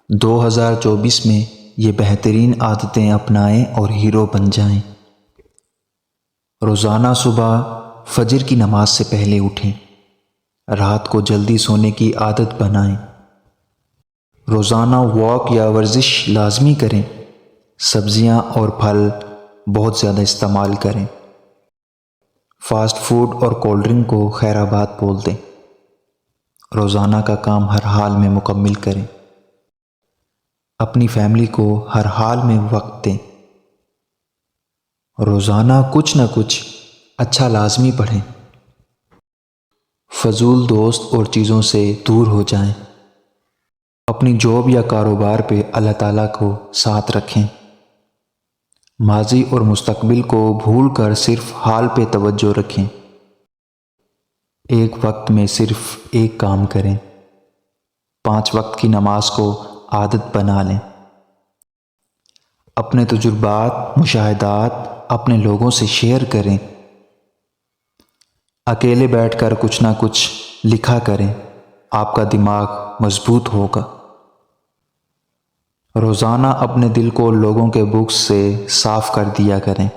2024 میں یہ بہترین عادتیں اپنائیں اور ہیرو بن جائیں۔ روزانہ صبح فجر کی نماز سے پہلے اٹھیں۔ رات کو جلدی سونے کی عادت بنائیں۔ روزانہ واک یا ورزش لازمی کریں۔ سبزیاں اور پھل بہت زیادہ استعمال کریں۔ فاسٹ فوڈ اور کولڈ ڈرنک کو خیرآباد بول دیں۔ روزانہ کا کام ہر حال میں مکمل کریں۔ اپنی فیملی کو ہر حال میں وقت دیں۔ روزانہ کچھ نہ کچھ اچھا لازمی پڑھیں۔ فضول دوست اور چیزوں سے دور ہو جائیں۔ اپنی جاب یا کاروبار پہ اللہ تعالیٰ کو ساتھ رکھیں۔ ماضی اور مستقبل کو بھول کر صرف حال پہ توجہ رکھیں۔ ایک وقت میں صرف ایک کام کریں۔ 5 وقت کی نماز کو عادت بنا لیں۔ اپنے تجربات، مشاہدات اپنے لوگوں سے شیئر کریں۔ اکیلے بیٹھ کر کچھ نہ کچھ لکھا کریں۔ آپ کا دماغ مضبوط ہوگا۔ روزانہ اپنے دل کو لوگوں کے بغض سے صاف کر دیا کریں۔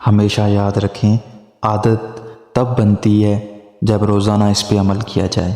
ہمیشہ یاد رکھیں، عادت تب بنتی ہے جب روزانہ اس پہ عمل کیا جائے۔